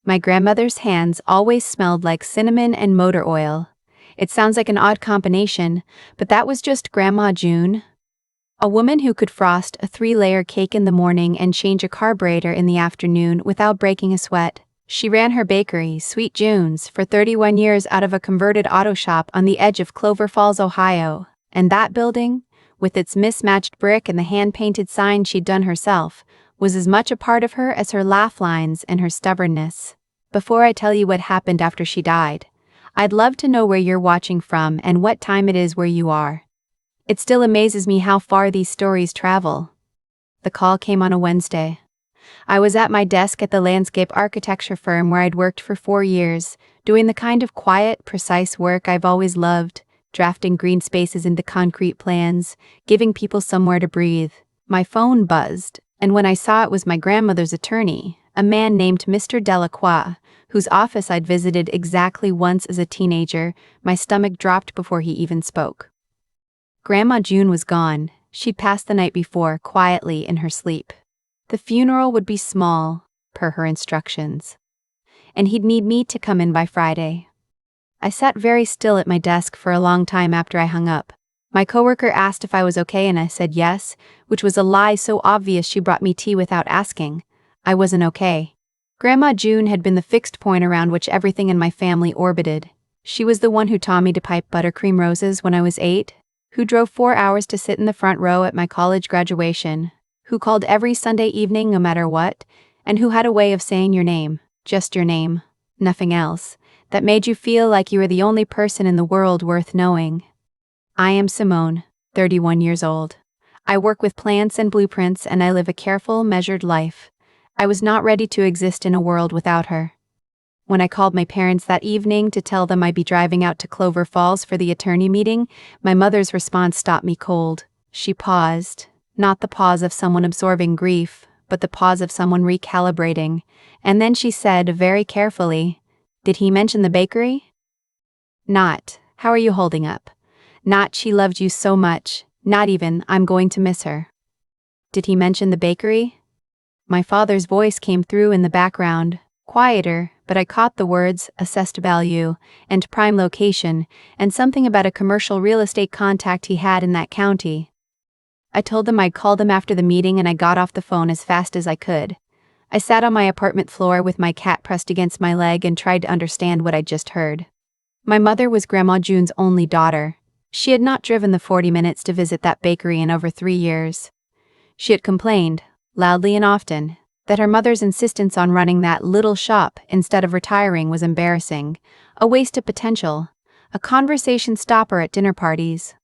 My grandmother's hands always smelled like cinnamon and motor oil. It sounds like an odd combination, but that was just Grandma June. A woman who could frost a 3-layer cake in the morning and change a carburetor in the afternoon without breaking a sweat. She ran her bakery, Sweet June's, for 31 years out of a converted auto shop on the edge of Clover Falls, Ohio. And that building, with its mismatched brick and the hand-painted sign she'd done herself, was as much a part of her as her laugh lines and her stubbornness. Before I tell you what happened after she died, I'd love to know where you're watching from and what time it is where you are. It still amazes me how far these stories travel. The call came on a Wednesday. I was at my desk at the landscape architecture firm where I'd worked for 4 years, doing the kind of quiet, precise work I've always loved, drafting green spaces into concrete plans, giving people somewhere to breathe. My phone buzzed, and when I saw it was my grandmother's attorney, a man named Mr. Delacroix, whose office I'd visited exactly once as a teenager, my stomach dropped before he even spoke. Grandma June was gone. She'd passed the night before, quietly in her sleep. The funeral would be small, per her instructions, and he'd need me to come in by Friday. I sat very still at my desk for a long time after I hung up. My coworker asked if I was okay and I said yes, which was a lie so obvious she brought me tea without asking. I wasn't okay. Grandma June had been the fixed point around which everything in my family orbited. She was the one who taught me to pipe buttercream roses when I was 8, who drove 4 hours to sit in the front row at my college graduation, who called every Sunday evening no matter what, and who had a way of saying your name, just your name, nothing else, that made you feel like you were the only person in the world worth knowing. I am Simone, 31 years old. I work with plants and blueprints and I live a careful, measured life. I was not ready to exist in a world without her. When I called my parents that evening to tell them I'd be driving out to Clover Falls for the attorney meeting, my mother's response stopped me cold. She paused, not the pause of someone absorbing grief, but the pause of someone recalibrating, and then she said very carefully, "Did he mention the bakery?" Not, "How are you holding up?" Not, "She loved you so much," not even, "I'm going to miss her." Did he mention the bakery? My father's voice came through in the background, quieter, but I caught the words, assessed value, and prime location, and something about a commercial real estate contact he had in that county. I told them I'd call them after the meeting and I got off the phone as fast as I could. I sat on my apartment floor with my cat pressed against my leg and tried to understand what I'd just heard. My mother was Grandma June's only daughter. She had not driven the 40 minutes to visit that bakery in over 3 years. She had complained, loudly and often, that her mother's insistence on running that little shop instead of retiring was embarrassing, a waste of potential, a conversation stopper at dinner parties.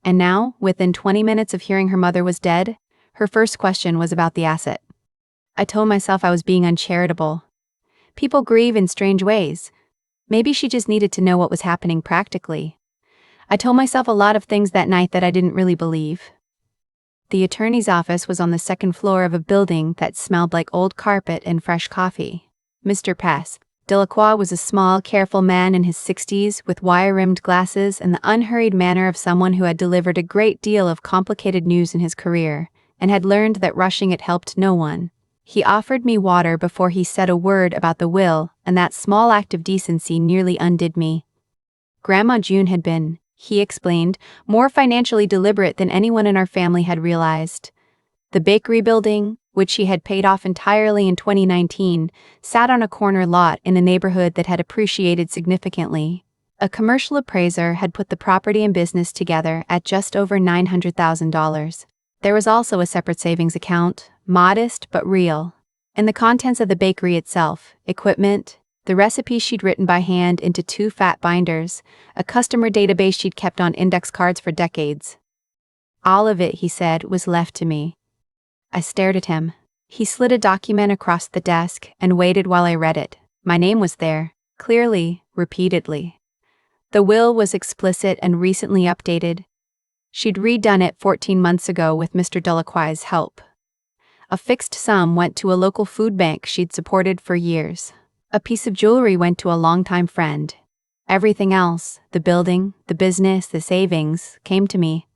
And now, within 20 minutes of hearing her mother was dead, her first question was about the asset. I told myself I was being uncharitable. People grieve in strange ways. Maybe she just needed to know what was happening practically. I told myself a lot of things that night that I didn't really believe. The attorney's office was on the second floor of a building that smelled like old carpet and fresh coffee. Mr. Delacroix was a small, careful man in his 60s with wire-rimmed glasses and the unhurried manner of someone who had delivered a great deal of complicated news in his career and had learned that rushing it helped no one. He offered me water before he said a word about the will, and that small act of decency nearly undid me. Grandma June had been, he explained, more financially deliberate than anyone in our family had realized. The bakery building, which she had paid off entirely in 2019, sat on a corner lot in a neighborhood that had appreciated significantly. A commercial appraiser had put the property and business together at just over $900,000. There was also a separate savings account, modest but real, and the contents of the bakery itself, equipment, the recipes she'd written by hand into 2 fat binders, a customer database she'd kept on index cards for decades. All of it, he said, was left to me. I stared at him. He slid a document across the desk and waited while I read it. My name was there, clearly, repeatedly. The will was explicit and recently updated. She'd redone it 14 months ago with Mr. Delacroix's help. A fixed sum went to a local food bank she'd supported for years. A piece of jewelry went to a longtime friend. Everything else, the building, the business, the savings, came to me.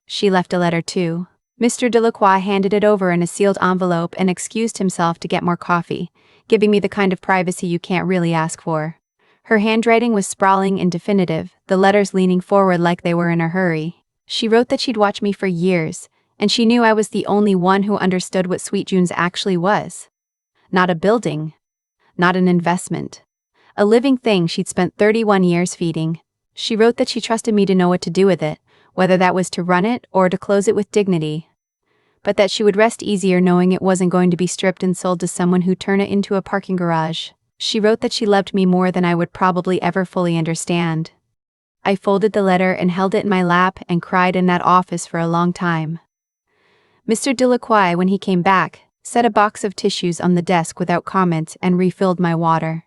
She left a letter too, Mr. Delacroix handed it over in a sealed envelope and excused himself to get more coffee, giving me the kind of privacy you can't really ask for. Her handwriting was sprawling and definitive, the letters leaning forward like they were in a hurry. She wrote that she'd watched me for years, and she knew I was the only one who understood what Sweet June's actually was. Not a building. Not an investment. A living thing she'd spent 31 years feeding. She wrote that she trusted me to know what to do with it, whether that was to run it or to close it with dignity. But that she would rest easier knowing it wasn't going to be stripped and sold to someone who'd turn it into a parking garage. She wrote that she loved me more than I would probably ever fully understand. I folded the letter and held it in my lap and cried in that office for a long time. Mr. Delacroix, when he came back, set a box of tissues on the desk without comment and refilled my water.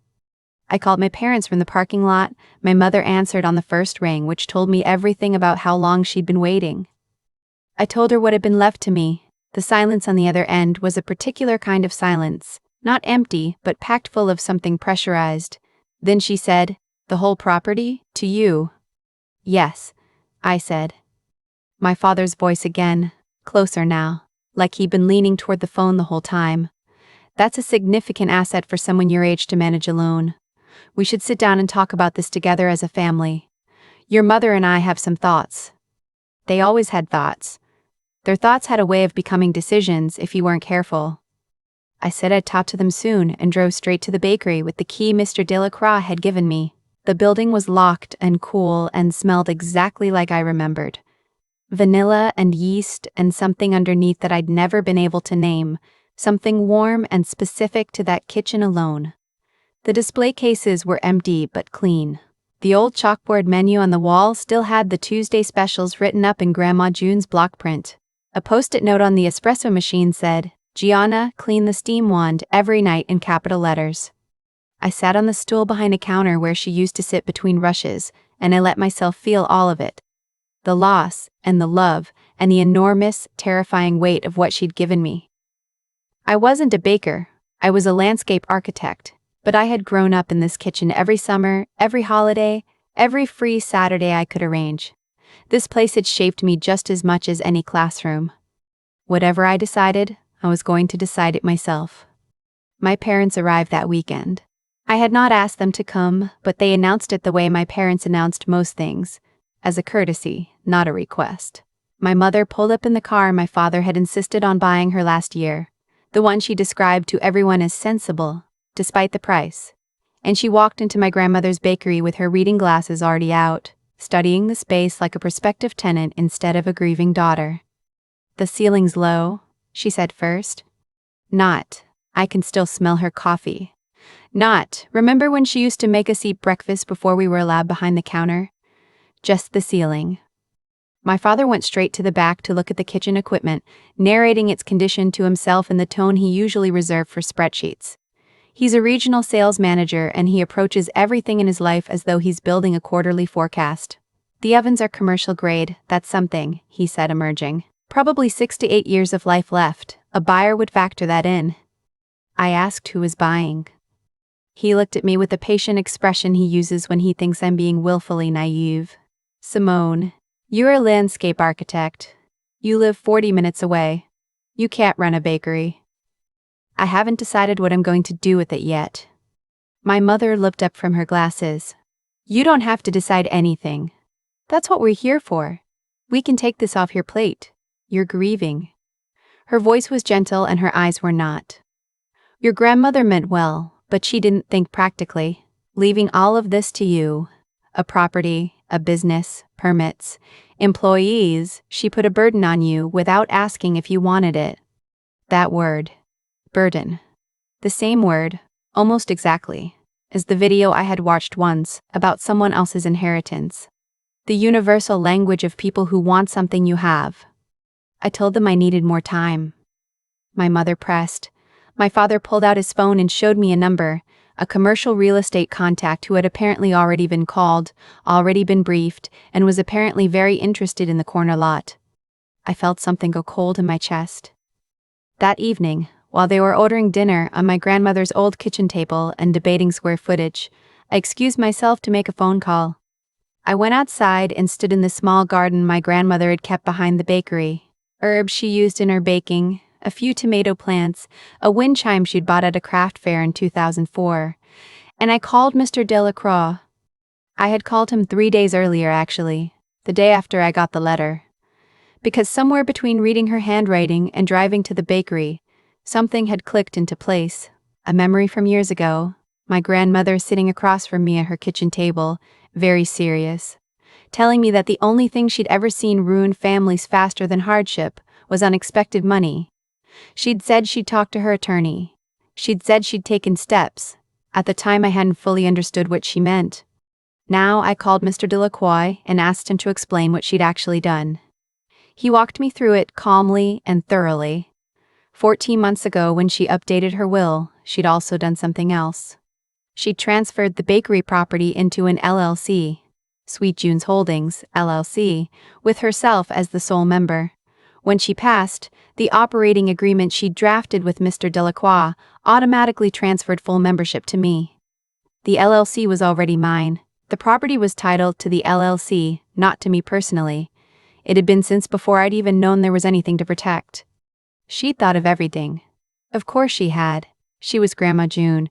I called my parents from the parking lot. My mother answered on the first ring, which told me everything about how long she'd been waiting. I told her what had been left to me. The silence on the other end was a particular kind of silence, not empty, but packed full of something pressurized. Then she said, "The whole property? To you?" "Yes," I said. My father's voice again, closer now, like he'd been leaning toward the phone the whole time. "That's a significant asset for someone your age to manage alone. We should sit down and talk about this together as a family. Your mother and I have some thoughts." They always had thoughts. Their thoughts had a way of becoming decisions if you weren't careful. I said I'd talk to them soon and drove straight to the bakery with the key Mr. Delacroix had given me. The building was locked and cool and smelled exactly like I remembered. Vanilla and yeast and something underneath that I'd never been able to name, something warm and specific to that kitchen alone. The display cases were empty but clean. The old chalkboard menu on the wall still had the Tuesday specials written up in Grandma June's block print. A post-it note on the espresso machine said, "Gianna, clean the steam wand every night," in capital letters. I sat on the stool behind a counter where she used to sit between rushes, and I let myself feel all of it. The loss, and the love, and the enormous, terrifying weight of what she'd given me. I wasn't a baker, I was a landscape architect, but I had grown up in this kitchen every summer, every holiday, every free Saturday I could arrange. This place had shaped me just as much as any classroom. Whatever I decided, I was going to decide it myself. My parents arrived that weekend. I had not asked them to come, but they announced it the way my parents announced most things, as a courtesy, not a request. My mother pulled up in the car my father had insisted on buying her last year, the one she described to everyone as sensible, despite the price. And she walked into my grandmother's bakery with her reading glasses already out, studying the space like a prospective tenant instead of a grieving daughter. "The ceiling's low," she said first. Not, "I can still smell her coffee." Not, "Remember when she used to make us eat breakfast before we were allowed behind the counter?" Just the ceiling. My father went straight to the back to look at the kitchen equipment, narrating its condition to himself in the tone he usually reserved for spreadsheets. He's a regional sales manager and he approaches everything in his life as though he's building a quarterly forecast. "The ovens are commercial grade, that's something," he said, emerging. "Probably 6 to 8 years of life left. A buyer would factor that in." I asked who was buying. He looked at me with the patient expression he uses when he thinks I'm being willfully naive. "Simone, you're a landscape architect. You live 40 minutes away. You can't run a bakery." "I haven't decided what I'm going to do with it yet." My mother looked up from her glasses. "You don't have to decide anything. That's what we're here for. We can take this off your plate. You're grieving." Her voice was gentle and her eyes were not. "Your grandmother meant well, but she didn't think practically. Leaving all of this to you, a property, a business, permits, employees, she put a burden on you without asking if you wanted it." That word. Burden. The same word, almost exactly, as the video I had watched once about someone else's inheritance. The universal language of people who want something you have. I told them I needed more time. My mother pressed. My father pulled out his phone and showed me a number, a commercial real estate contact who had apparently already been called, already been briefed, and was apparently very interested in the corner lot. I felt something go cold in my chest. That evening, while they were ordering dinner on my grandmother's old kitchen table and debating square footage, I excused myself to make a phone call. I went outside and stood in the small garden my grandmother had kept behind the bakery. herbs she used in her baking, a few tomato plants, a wind chime she'd bought at a craft fair in 2004. And I called Mr. Delacroix. I had called him 3 days earlier, actually, the day after I got the letter. Because somewhere between reading her handwriting and driving to the bakery, something had clicked into place. A memory from years ago, my grandmother sitting across from me at her kitchen table, very serious, telling me that the only thing she'd ever seen ruin families faster than hardship was unexpected money. She'd said she'd talked to her attorney. She'd said she'd taken steps. At the time, I hadn't fully understood what she meant. Now I called Mr. Delacroix and asked him to explain what she'd actually done. He walked me through it calmly and thoroughly. 14 months ago, when she updated her will, she'd also done something else. She'd transferred the bakery property into an LLC, Sweet June's Holdings, LLC, with herself as the sole member. When she passed, the operating agreement she'd drafted with Mr. Delacroix automatically transferred full membership to me. The LLC was already mine. The property was titled to the LLC, not to me personally. It had been since before I'd even known there was anything to protect. She'd thought of everything. Of course she had. She was Grandma June.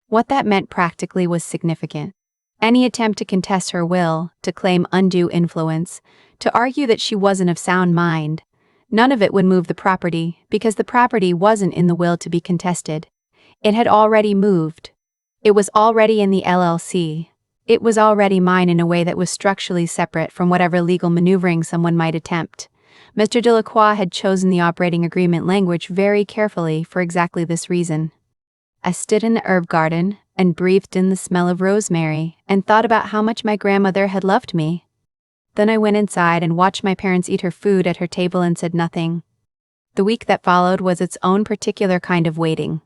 What that meant practically was significant. Any attempt to contest her will, to claim undue influence, to argue that she wasn't of sound mind, none of it would move the property, because the property wasn't in the will to be contested. It had already moved. It was already in the LLC. It was already mine in a way that was structurally separate from whatever legal maneuvering someone might attempt. Mr. Delacroix had chosen the operating agreement language very carefully for exactly this reason. I stood in the herb garden and breathed in the smell of rosemary and thought about how much my grandmother had loved me. Then I went inside and watched my parents eat her food at her table and said nothing. The week that followed was its own particular kind of waiting.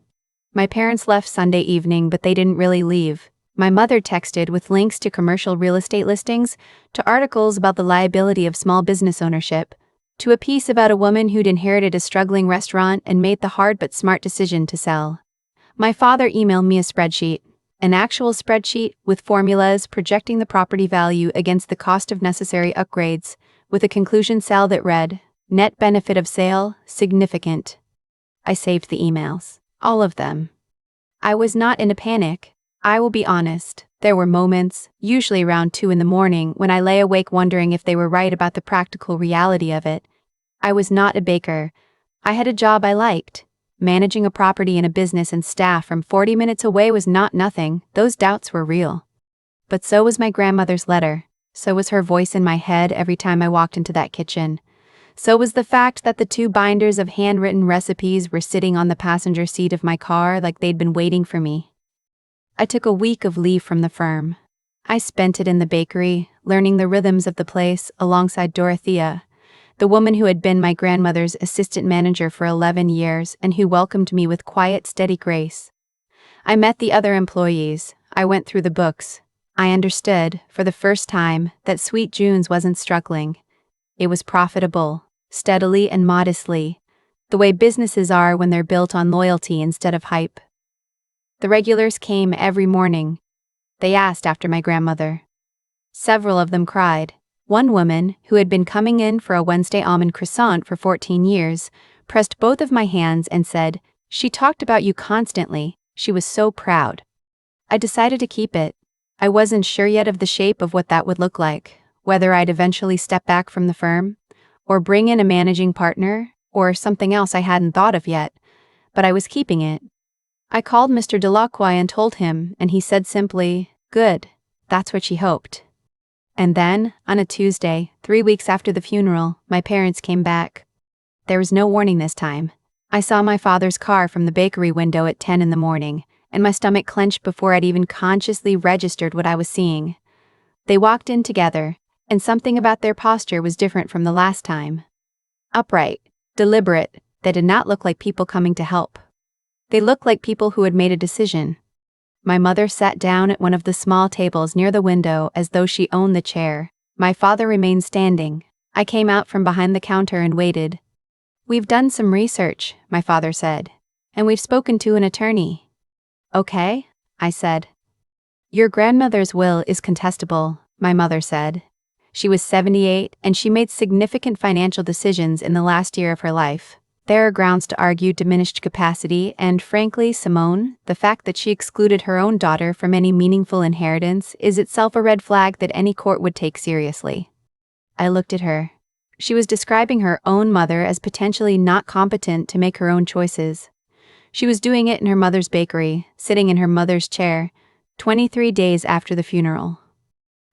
My parents left Sunday evening, but they didn't really leave. My mother texted with links to commercial real estate listings, to articles about the liability of small business ownership, to a piece about a woman who'd inherited a struggling restaurant and made the hard but smart decision to sell. My father emailed me a spreadsheet, an actual spreadsheet with formulas projecting the property value against the cost of necessary upgrades, with a conclusion cell that read, "Net benefit of sale, significant." I saved the emails. All of them. I was not in a panic. I will be honest, there were moments, usually around 2 in the morning, when I lay awake wondering if they were right about the practical reality of it. I was not a baker. I had a job I liked. Managing a property and a business and staff from 40 minutes away was not nothing. Those doubts were real. But so was my grandmother's letter. So was her voice in my head every time I walked into that kitchen. So was the fact that the 2 binders of handwritten recipes were sitting on the passenger seat of my car like they'd been waiting for me. I took a week of leave from the firm. I spent it in the bakery, learning the rhythms of the place alongside Dorothea, the woman who had been my grandmother's assistant manager for 11 years and who welcomed me with quiet, steady grace. I met the other employees. I went through the books. I understood, for the first time, that Sweet June's wasn't struggling. It was profitable, steadily and modestly, the way businesses are when they're built on loyalty instead of hype. The regulars came every morning. They asked after my grandmother. Several of them cried. One woman, who had been coming in for a Wednesday almond croissant for 14 years, pressed both of my hands and said, "She talked about you constantly. She was so proud." I decided to keep it. I wasn't sure yet of the shape of what that would look like, whether I'd eventually step back from the firm, or bring in a managing partner, or something else I hadn't thought of yet, but I was keeping it. I called Mr. Delacroix and told him, and he said simply, "Good, that's what she hoped." And then, on a Tuesday, 3 weeks after the funeral, my parents came back. There was no warning this time. I saw my father's car from the bakery window at 10 in the morning, and my stomach clenched before I'd even consciously registered what I was seeing. They walked in together, and something about their posture was different from the last time. Upright, deliberate, they did not look like people coming to help. They looked like people who had made a decision. My mother sat down at one of the small tables near the window as though she owned the chair. My father remained standing. I came out from behind the counter and waited. "We've done some research," my father said, "and we've spoken to an attorney." "Okay," I said. "Your grandmother's will is contestable," my mother said. She was 78, and she made significant financial decisions in the last year of her life. There are grounds to argue diminished capacity, and frankly, Simone, the fact that she excluded her own daughter from any meaningful inheritance is itself a red flag that any court would take seriously. I looked at her. She was describing her own mother as potentially not competent to make her own choices. She was doing it in her mother's bakery, sitting in her mother's chair, 23 days after the funeral.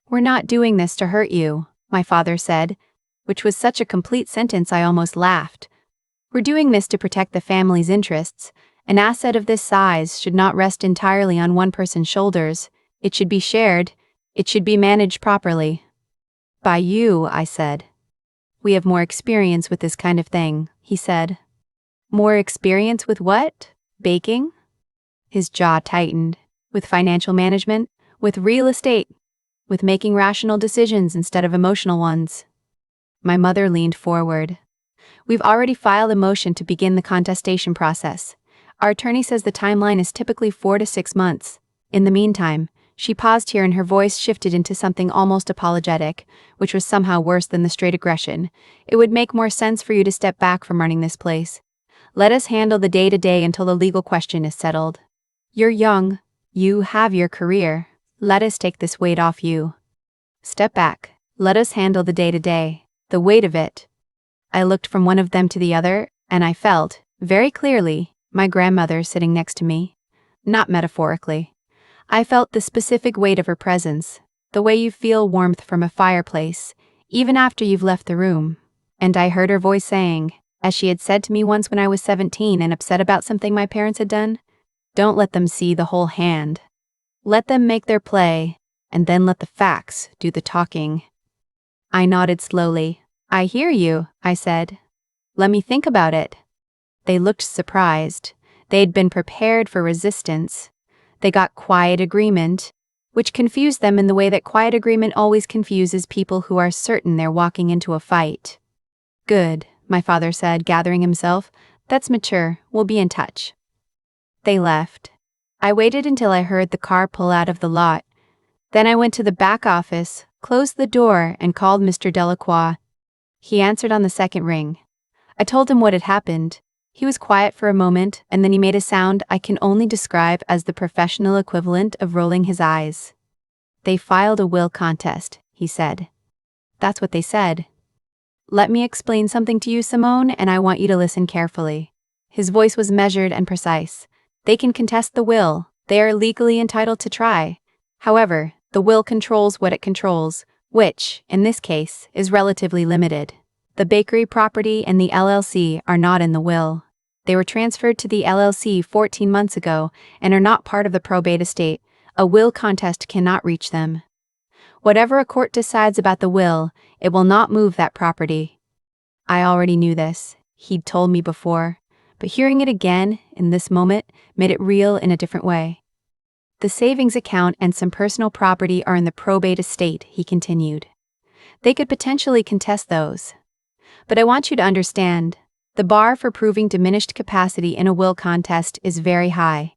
"We're not doing this to hurt you," my father said, which was such a complete sentence I almost laughed. "We're doing this to protect the family's interests. An asset of this size should not rest entirely on one person's shoulders. It should be shared. It should be managed properly." "By you," I said. "We have more experience with this kind of thing," he said. "More experience with what? Baking?" His jaw tightened. "With financial management? With real estate? With making rational decisions instead of emotional ones?" My mother leaned forward. "We've already filed a motion to begin the contestation process. Our attorney says the timeline is typically 4 to 6 months. In the meantime," she paused here and her voice shifted into something almost apologetic, which was somehow worse than the straight aggression, "it would make more sense for you to step back from running this place. Let us handle the day-to-day until the legal question is settled. You're young. You have your career. Let us take this weight off you. Step back. Let us handle the day-to-day, the weight of it." I looked from one of them to the other, and I felt, very clearly, my grandmother sitting next to me. Not metaphorically. I felt the specific weight of her presence, the way you feel warmth from a fireplace, even after you've left the room. And I heard her voice saying, as she had said to me once when I was 17 and upset about something my parents had done, "Don't let them see the whole hand. Let them make their play, and then let the facts do the talking." I nodded slowly. "I hear you," I said. "Let me think about it." They looked surprised. They'd been prepared for resistance. They got quiet agreement, which confused them in the way that quiet agreement always confuses people who are certain they're walking into a fight. "Good," my father said, gathering himself. "That's mature. We'll be in touch." They left. I waited until I heard the car pull out of the lot. Then I went to the back office, closed the door, and called Mr. Delacroix. He answered on the second ring. I told him what had happened. He was quiet for a moment, and then he made a sound I can only describe as the professional equivalent of rolling his eyes. "They filed a will contest," he said. "That's what they said. Let me explain something to you, Simone, and I want you to listen carefully." His voice was measured and precise. "They can contest the will. They are legally entitled to try. However, the will controls what it controls, which, in this case, is relatively limited. The bakery property and the LLC are not in the will. They were transferred to the LLC 14 months ago and are not part of the probate estate. A will contest cannot reach them. Whatever a court decides about the will, it will not move that property." I already knew this. He'd told me before. But hearing it again, in this moment, made it real in a different way. "The savings account and some personal property are in the probate estate," he continued. "They could potentially contest those. But I want you to understand, the bar for proving diminished capacity in a will contest is very high.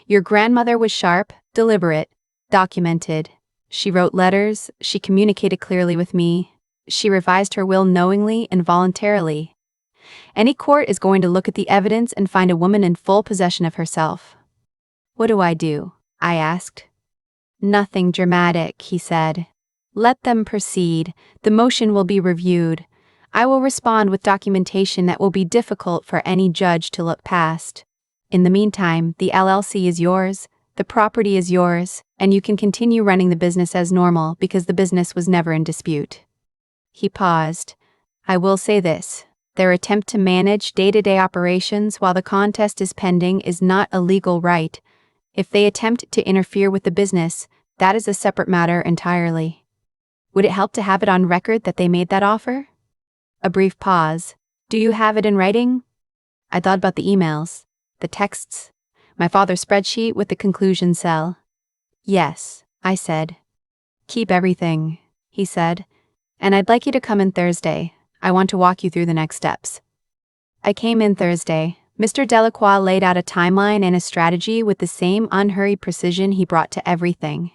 Your grandmother was sharp, deliberate, documented. She wrote letters, she communicated clearly with me, she revised her will knowingly and voluntarily. Any court is going to look at the evidence and find a woman in full possession of herself." "What do?" I asked. "Nothing dramatic," he said. "Let them proceed. The motion will be reviewed. I will respond with documentation that will be difficult for any judge to look past. In the meantime, the LLC is yours, the property is yours, and you can continue running the business as normal because the business was never in dispute." He paused. "I will say this. Their attempt to manage day-to-day operations while the contest is pending is not a legal right. If they attempt to interfere with the business, that is a separate matter entirely." "Would it help to have it on record that they made that offer?" A brief pause. "Do you have it in writing?" I thought about the emails, the texts, my father's spreadsheet with the conclusion cell. "Yes," I said. "Keep everything," he said. "And I'd like you to come in Thursday. I want to walk you through the next steps." I came in Thursday. Mr. Delacroix laid out a timeline and a strategy with the same unhurried precision he brought to everything.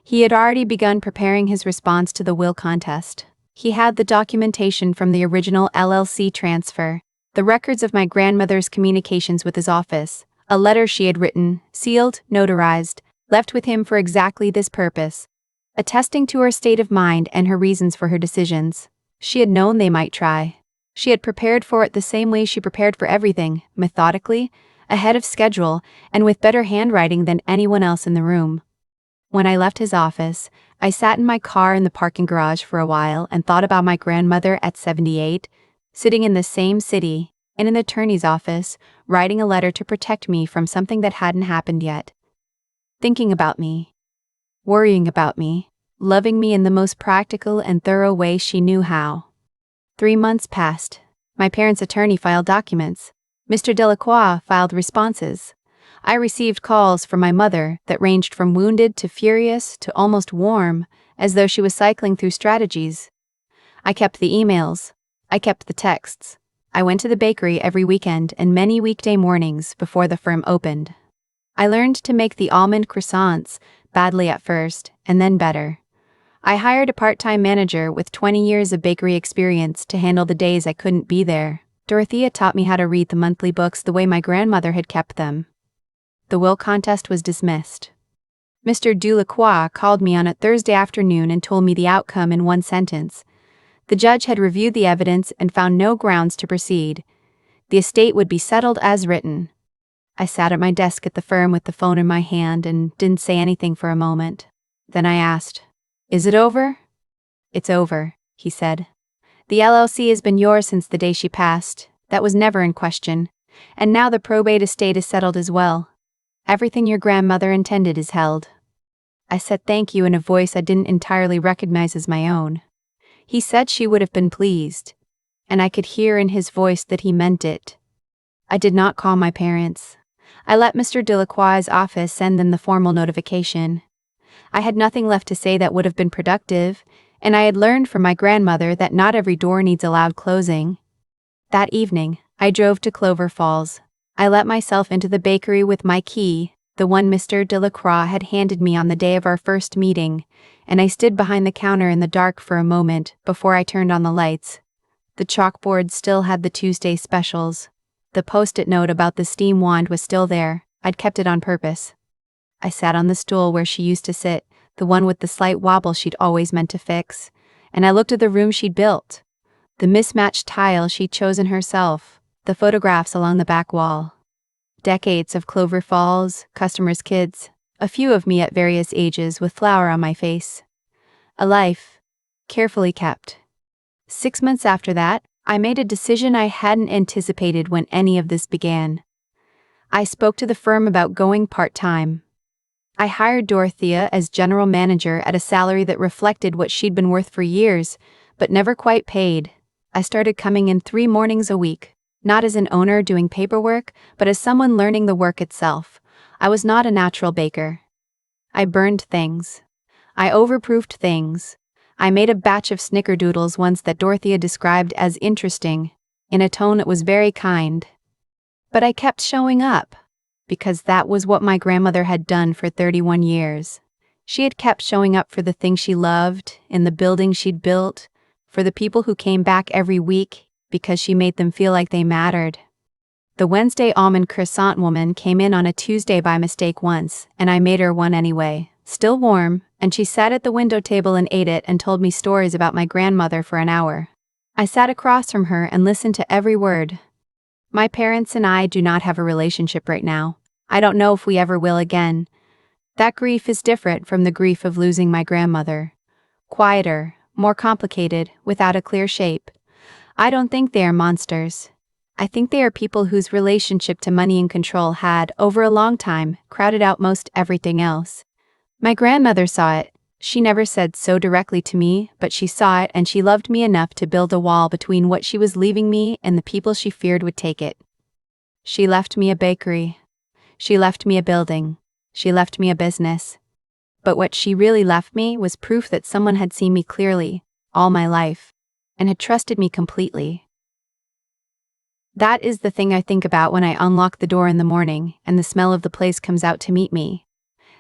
He had already begun preparing his response to the will contest. He had the documentation from the original LLC transfer, the records of my grandmother's communications with his office, a letter she had written, sealed, notarized, left with him for exactly this purpose, attesting to her state of mind and her reasons for her decisions. She had known they might try. She had prepared for it the same way she prepared for everything, methodically, ahead of schedule, and with better handwriting than anyone else in the room. When I left his office, I sat in my car in the parking garage for a while and thought about my grandmother at 78, sitting in the same city, in an attorney's office, writing a letter to protect me from something that hadn't happened yet. Thinking about me. Worrying about me. Loving me in the most practical and thorough way she knew how. 3 months passed. My parents' attorney filed documents. Mr. Delacroix filed responses. I received calls from my mother that ranged from wounded to furious to almost warm, as though she was cycling through strategies. I kept the emails. I kept the texts. I went to the bakery every weekend and many weekday mornings before the firm opened. I learned to make the almond croissants, badly at first, and then better. I hired a part-time manager with 20 years of bakery experience to handle the days I couldn't be there. Dorothea taught me how to read the monthly books the way my grandmother had kept them. The will contest was dismissed. Mr. Delacroix called me on a Thursday afternoon and told me the outcome in one sentence. The judge had reviewed the evidence and found no grounds to proceed. The estate would be settled as written. I sat at my desk at the firm with the phone in my hand and didn't say anything for a moment. Then I asked, "Is it over?" "It's over," he said. "The LLC has been yours since the day she passed. That was never in question. And now the probate estate is settled as well. Everything your grandmother intended is held." I said thank you in a voice I didn't entirely recognize as my own. He said she would have been pleased, and I could hear in his voice that he meant it. I did not call my parents. I let Mr. Delacroix's office send them the formal notification. I had nothing left to say that would have been productive, and I had learned from my grandmother that not every door needs a loud closing. That evening, I drove to Clover Falls. I let myself into the bakery with my key, the one Mr. Delacroix had handed me on the day of our first meeting, and I stood behind the counter in the dark for a moment before I turned on the lights. The chalkboard still had the Tuesday specials. The post-it note about the steam wand was still there. I'd kept it on purpose. I sat on the stool where she used to sit, the one with the slight wobble she'd always meant to fix, and I looked at the room she'd built. The mismatched tile she'd chosen herself. The photographs along the back wall. Decades of Clover Falls, customers' kids, a few of me at various ages with flour on my face. A life, carefully kept. 6 months after that, I made a decision I hadn't anticipated when any of this began. I spoke to the firm about going part-time. I hired Dorothea as general manager at a salary that reflected what she'd been worth for years, but never quite paid. I started coming in 3 mornings a week. Not as an owner doing paperwork, but as someone learning the work itself. I was not a natural baker. I burned things. I overproofed things. I made a batch of snickerdoodles once that Dorothea described as interesting, in a tone that was very kind. But I kept showing up, because that was what my grandmother had done for 31 years. She had kept showing up for the things she loved, in the building she'd built, for the people who came back every week, because she made them feel like they mattered. The Wednesday almond croissant woman came in on a Tuesday by mistake once, and I made her one anyway, still warm, and she sat at the window table and ate it and told me stories about my grandmother for an hour. I sat across from her and listened to every word. My parents and I do not have a relationship right now. I don't know if we ever will again. That grief is different from the grief of losing my grandmother. Quieter, more complicated, without a clear shape. I don't think they are monsters. I think they are people whose relationship to money and control had, over a long time, crowded out most everything else. My grandmother saw it. She never said so directly to me, but she saw it and she loved me enough to build a wall between what she was leaving me and the people she feared would take it. She left me a bakery. She left me a building. She left me a business. But what she really left me was proof that someone had seen me clearly, all my life, and had trusted me completely. That is the thing I think about when I unlock the door in the morning and the smell of the place comes out to meet me.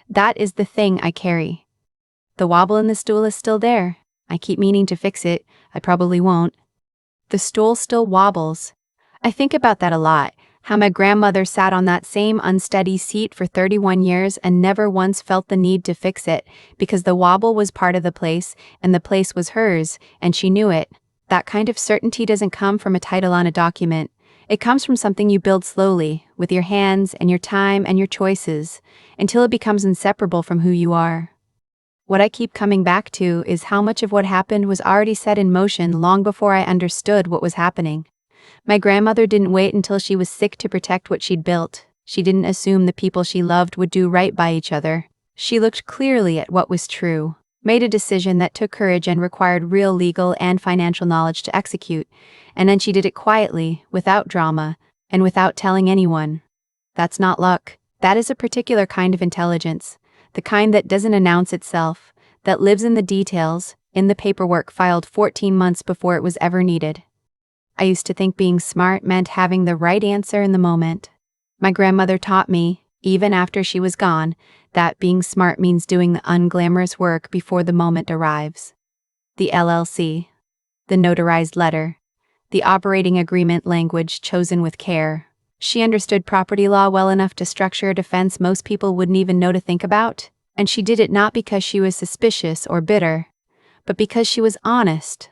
That is the thing I carry. The wobble in the stool is still there. I keep meaning to fix it. I probably won't. The stool still wobbles. I think about that a lot, how my grandmother sat on that same unsteady seat for 31 years and never once felt the need to fix it, because the wobble was part of the place, and the place was hers, and she knew it. That kind of certainty doesn't come from a title on a document. It comes from something you build slowly, with your hands and your time and your choices, until it becomes inseparable from who you are. What I keep coming back to is how much of what happened was already set in motion long before I understood what was happening. My grandmother didn't wait until she was sick to protect what she'd built. She didn't assume the people she loved would do right by each other. She looked clearly at what was true, made a decision that took courage and required real legal and financial knowledge to execute, and then she did it quietly, without drama, and without telling anyone. That's not luck. That is a particular kind of intelligence, the kind that doesn't announce itself, that lives in the details, in the paperwork filed 14 months before it was ever needed. I used to think being smart meant having the right answer in the moment. My grandmother taught me, even after she was gone, that being smart means doing the unglamorous work before the moment arrives. The LLC, the notarized letter, the operating agreement language chosen with care. She understood property law well enough to structure a defense most people wouldn't even know to think about, and she did it not because she was suspicious or bitter, but because she was honest.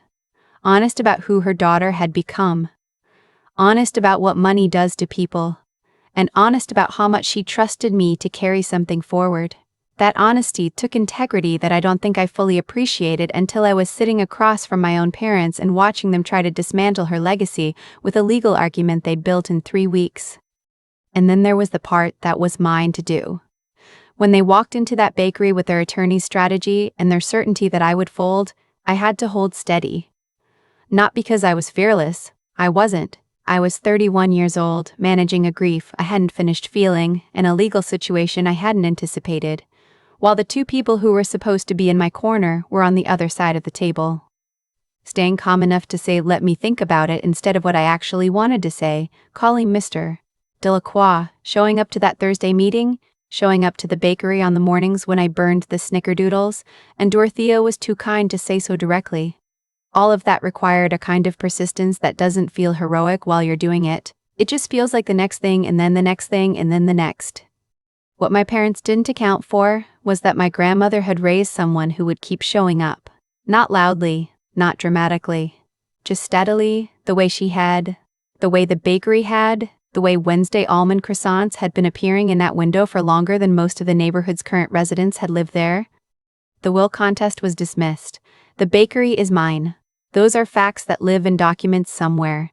Honest about who her daughter had become. Honest about what money does to people. And honest about how much she trusted me to carry something forward. That honesty took integrity that I don't think I fully appreciated until I was sitting across from my own parents and watching them try to dismantle her legacy with a legal argument they'd built in 3 weeks. And then there was the part that was mine to do. When they walked into that bakery with their attorney's strategy and their certainty that I would fold, I had to hold steady. Not because I was fearless. I wasn't. I was 31 years old, managing a grief I hadn't finished feeling, and a legal situation I hadn't anticipated, while the two people who were supposed to be in my corner were on the other side of the table. Staying calm enough to say let me think about it instead of what I actually wanted to say, calling Mr. Delacroix, showing up to that Thursday meeting, showing up to the bakery on the mornings when I burned the snickerdoodles, and Dorothea was too kind to say so directly. All of that required a kind of persistence that doesn't feel heroic while you're doing it. It just feels like the next thing and then the next thing and then the next. What my parents didn't account for was that my grandmother had raised someone who would keep showing up. Not loudly, not dramatically. Just steadily, the way she had, the way the bakery had, the way Wednesday almond croissants had been appearing in that window for longer than most of the neighborhood's current residents had lived there. The will contest was dismissed. The bakery is mine. Those are facts that live in documents somewhere.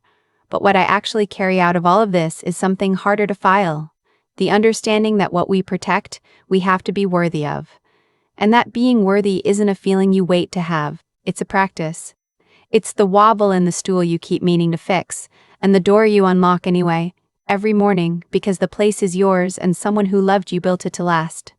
But what I actually carry out of all of this is something harder to file. The understanding that what we protect, we have to be worthy of. And that being worthy isn't a feeling you wait to have, it's a practice. It's the wobble in the stool you keep meaning to fix, and the door you unlock anyway, every morning, because the place is yours and someone who loved you built it to last.